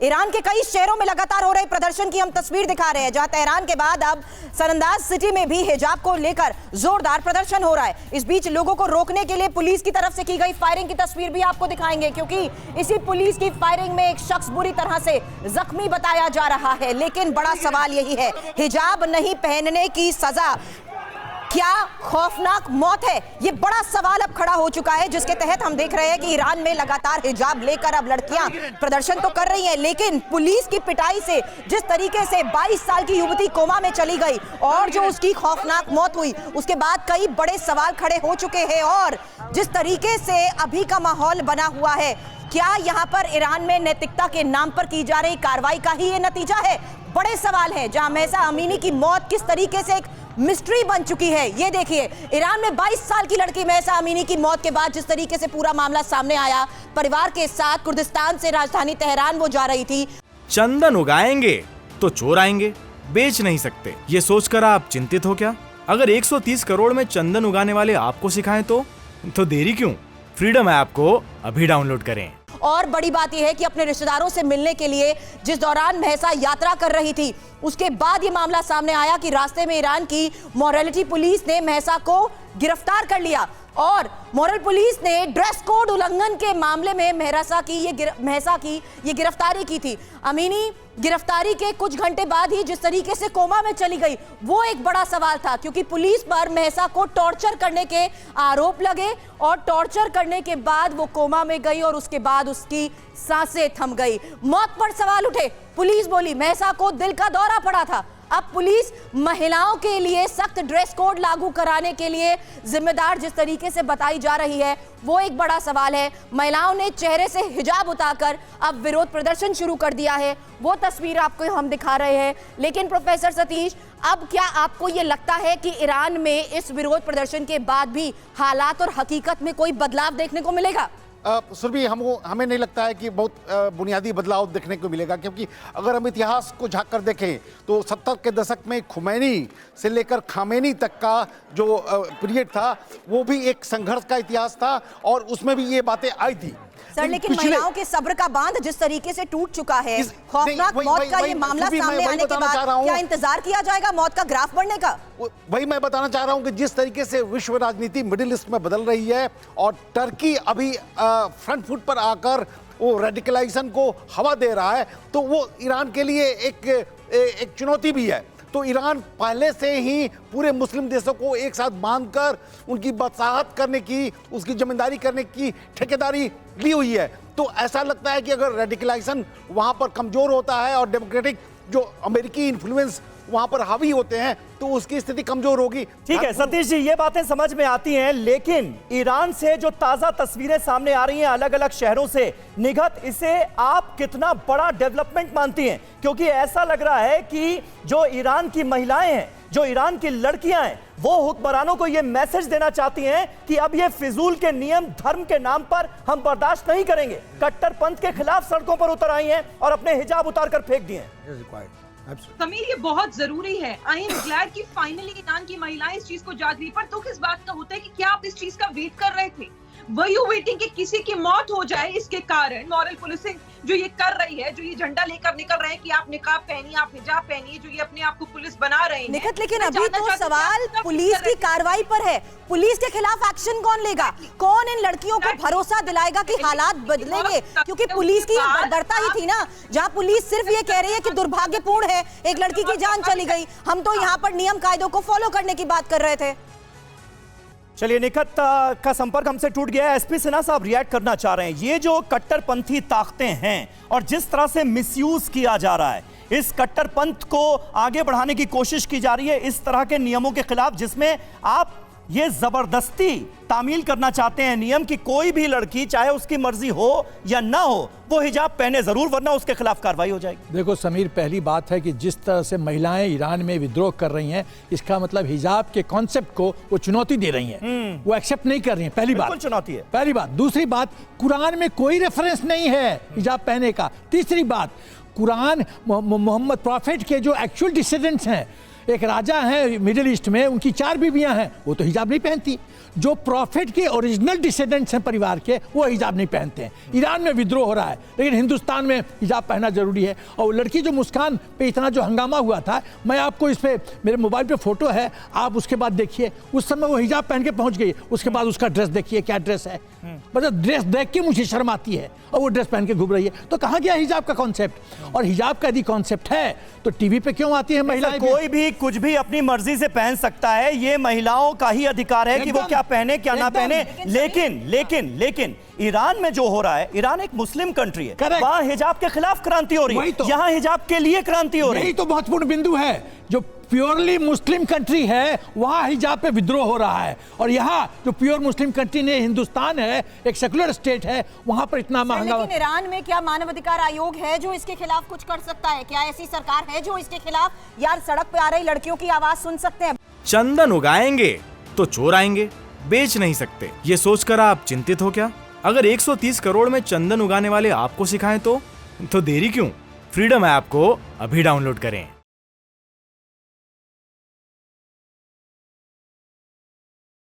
Iran के कई शहरों में लगातार हो रहे प्रदर्शन की हम तस्वीर दिखा रहे हैं, जहां तेहरान के बाद अब सरंदाज सिटी में भी हिजाब को लेकर जोरदार प्रदर्शन हो रहा है। इस बीच लोगों को रोकने के लिए पुलिस की तरफ से की गई फायरिंग की तस्वीर भी आपको दिखाएंगे, क्योंकि इसी पुलिस की फायरिंग में एक शख्स बुरी तरह से जख्मी बताया जा रहा है। लेकिन बड़ा सवाल यही है, हिजाब नहीं पहनने की सजा क्या खौफनाक मौत है? ये बड़ा सवाल अब खड़ा हो चुका है, जिसके तहत हम देख रहे हैं कि ईरान में लगातार हिजाब लेकर अब लड़कियां प्रदर्शन तो कर रही हैं, लेकिन पुलिस की पिटाई से जिस तरीके से 22 साल की युवती कोमा में चली गई और जो उसकी खौफनाक मौत हुई, उसके बाद कई बड़े सवाल खड़े हो चुके हैं। और जिस तरीके से अभी का माहौल बना हुआ है, क्या यहाँ पर ईरान में नैतिकता के नाम पर की जा रही कार्रवाई का ही ये नतीजा है? बड़े सवाल है, जहां महसा अमीनी की मौत किस तरीके से एक मिस्ट्री बन चुकी है। ये देखिए, ईरान में 22 साल की लड़की महसा अमीनी की मौत के बाद जिस तरीके से पूरा मामला सामने आया, परिवार के साथ कुर्दिस्तान से राजधानी तेहरान वो जा रही थी। चंदन उगाएंगे तो चोर आएंगे, बेच नहीं सकते, ये सोचकर आप चिंतित हो क्या? अगर 130 करोड़ में चंदन उगाने वाले आपको सिखाएं तो देरी क्यों? फ्रीडम ऐप को अभी डाउनलोड करें। और बड़ी बात यह है कि अपने रिश्तेदारों से मिलने के लिए जिस दौरान महसा यात्रा कर रही थी, उसके बाद यह मामला सामने आया कि रास्ते में ईरान की मोरालिटी पुलिस ने महसा को गिरफ्तार कर लिया और मॉरल पुलिस ने ड्रेस कोड उल्लंघन के मामले में महसा की ये गिरफ्तारी की थी। अमीनी गिरफ्तारी के कुछ घंटे बाद ही जिस तरीके से कोमा में चली गई, वो एक बड़ा सवाल था, क्योंकि पुलिस पर महसा को टॉर्चर करने के आरोप लगे और टॉर्चर करने के बाद वो कोमा में गई और उसके बाद उसकी सांसें थम गई। मौत पर सवाल उठे। पुलिस बोली महसा को दिल का दौरा पड़ा था। अब पुलिस महिलाओं के लिए सख्त ड्रेस कोड लागू कराने के लिए जिम्मेदार जिस तरीके से बताई जा रही है, वो एक बड़ा सवाल है। महिलाओं ने चेहरे से हिजाब उतारकर अब विरोध प्रदर्शन शुरू कर दिया है, वो तस्वीर आपको हम दिखा रहे हैं। लेकिन प्रोफेसर सतीश, अब क्या आपको ये लगता है कि ईरान में इस विरोध प्रदर्शन के बाद भी हालात और हकीकत में कोई बदलाव देखने को मिलेगा? सुरभि, हमें नहीं लगता है कि बहुत बुनियादी बदलाव देखने को मिलेगा, क्योंकि अगर हम इतिहास को झांक कर देखें तो 70 के दशक में खुमैनी से लेकर खामेनी तक का जो पीरियड था, वो भी एक संघर्ष का इतिहास था और उसमें भी ये बातें आई थी। सर, लेकिन महिलाओं के सब्र का बांध जिस तरीके से टूट चुका है, खौफनाक मौत का ये मामला सामने आने के बाद क्या इंतजार किया जाएगा मौत का ग्राफ बढ़ने का? वही मैं बताना चाह रहा हूं कि जिस तरीके से विश्व राजनीति मिडिल ईस्ट में बदल रही है और टर्की अभी फ्रंट फुट पर आकर वो रेडिकलाइजेशन को हवा दे रहा है, तो वो ईरान के लिए एक चुनौती भी है। तो ईरान पहले से ही पूरे मुस्लिम देशों को एक साथ बांधकर उनकी बसाहत करने की, उसकी जमींदारी करने की ठेकेदारी ली हुई है। तो ऐसा लगता है कि अगर रेडिकलाइजेशन वहां पर कमजोर होता है और डेमोक्रेटिक जो अमेरिकी इन्फ्लुएंस वहां पर हावी होते हैं, तो उसकी स्थिति कमजोर होगी। ठीक है सतीश जी, ये बातें समझ में आती हैं, लेकिन ईरान से जो ताजा तस्वीरें सामने आ रही हैं अलग अलग शहरों से निगत, इसे आप कितना बड़ा डेवलपमेंट मानती हैं? क्योंकि ऐसा लग रहा है कि जो ईरान की महिलाएं हैं, जो ईरान की लड़कियां हैं, वो हुक्मरानों को यह मैसेज देना चाहती हैं कि अब ये फिजूल के नियम धर्म के नाम पर हम बर्दाश्त नहीं करेंगे। कट्टरपंथ के खिलाफ सड़कों पर उतर आई हैं और अपने हिजाब उतारकर फेंक दिए हैं। समीर, ये बहुत जरूरी है। आई एम ग्लैड कि फाइनली ईरान की महिलाएं इस चीज को जाग रही। पर दुख इस बात का होता है कि क्या आप इस चीज का वेट कर रहे थे? वर यू वेटिंग कि किसी की मौत हो जाए इसके कारण? मॉरल पुलिसिंग जो ये कर रही है, जो ये झंडा लेकर निकल रहे हैं कि आप निकाब पहनिए, आप हिजाब पहनिए, जो ये अपने आप को पुलिस बना रहे हैं। लेकिन अभी तो सवाल पुलिस की कार्रवाई पर है। पुलिस के खिलाफ एक्शन कौन लेगा? कौन इन लड़कियों को भरोसा दिलाएगा कि हालात बदलेंगे? क्योंकि पुलिस की बर्बरता ही थी ना, जहां पुलिस सिर्फ ये कह रही है कि दुर्भाग्यपूर्ण है, एक लड़की की जान चली गई, हम तो यहाँ पर नियम कायदों को फॉलो करने की बात कर रहे थे। चलिए, निखत का संपर्क हमसे टूट गया है। एसपी सिन्हा साहब रिएक्ट करना चाह रहे हैं। ये जो कट्टरपंथी ताकतें हैं और जिस तरह से मिसयूज किया जा रहा है, इस कट्टरपंथ को आगे बढ़ाने की कोशिश की जा रही है इस तरह के नियमों के खिलाफ, जिसमें आप ये जबरदस्ती तामील करना चाहते हैं नियम की कोई भी लड़की, चाहे उसकी मर्जी हो या ना हो, वो हिजाब पहने जरूर, वरना उसके खिलाफ कार्रवाई हो जाएगी। देखो समीर, पहली बात है कि जिस तरह से महिलाएं ईरान में विद्रोह कर रही हैं, इसका मतलब हिजाब के कॉन्सेप्ट को वो चुनौती दे रही हैं, वो एक्सेप्ट नहीं कर रही हैं। पहली बात चुनौती है। पहली बात। दूसरी बात, कुरान में कोई रेफरेंस नहीं है हिजाब पहने का। तीसरी बात, कुरान मोहम्मद प्रॉफिट के जो एक्चुअल डिसीडेंट्स हैं, एक राजा हैं मिडिल ईस्ट में, उनकी 4 बीवियां हैं, वो तो हिजाब नहीं पहनती। जो प्रॉफिट के ओरिजिनल डिसेंडेंट्स हैं परिवार के, वो हिजाब नहीं पहनते हैं। ईरान में विद्रोह हो रहा है, लेकिन हिंदुस्तान में हिजाब पहनना जरूरी है। और वो लड़की जो मुस्कान पे इतना जो हंगामा हुआ था, मैं आपको इस पे मेरे मोबाइल पे फोटो है, आप उसके बाद देखिए, उस समय वो हिजाब पहन के पहुंच गई, उसके बाद उसका ड्रेस देखिए क्या ड्रेस है, मतलब ड्रेस देख के मुझे शर्म आती है, और वो ड्रेस पहन के घूम रही है। तो कहाँ गया हिजाब का कॉन्सेप्ट? और हिजाब का यदि कॉन्सेप्ट है तो टीवी पे क्यों आती है महिलाएं? कोई भी कुछ भी अपनी मर्जी से पहन सकता है, ये महिलाओं का ही अधिकार है कि वो क्या पहने क्या ना पहने। लेकिन ईरान में जो हो रहा है, ईरान एक मुस्लिम कंट्री है, Correct. वहां हिजाब के खिलाफ क्रांति हो रही है, यहां हिजाब के लिए क्रांति हो रही है। यही तो महत्वपूर्ण बिंदु है। जो प्योरली मुस्लिम कंट्री है वहां हिजाब पे विद्रोह हो रहा है, और यहाँ जो प्योर मुस्लिम कंट्री ने हिंदुस्तान है, एक सेकुलर स्टेट है, वहां पर इतना महंगा। लेकिन ईरान में क्या मानवाधिकार आयोग है जो इसके खिलाफ कुछ कर सकता है? क्या ऐसी सरकार है जो इसके खिलाफ, यार सड़क पे आ रही लड़कियों की आवाज सुन सकते हैं? चंदन उगाएंगे तो चोर आएंगे, बेच नहीं सकते। ये सोचकर आप चिंतित हो क्या? अगर 130 करोड़ में चंदन उगाने वाले आपको सिखाएं तो देरी क्यों? फ्रीडम ऐप को अभी डाउनलोड करें।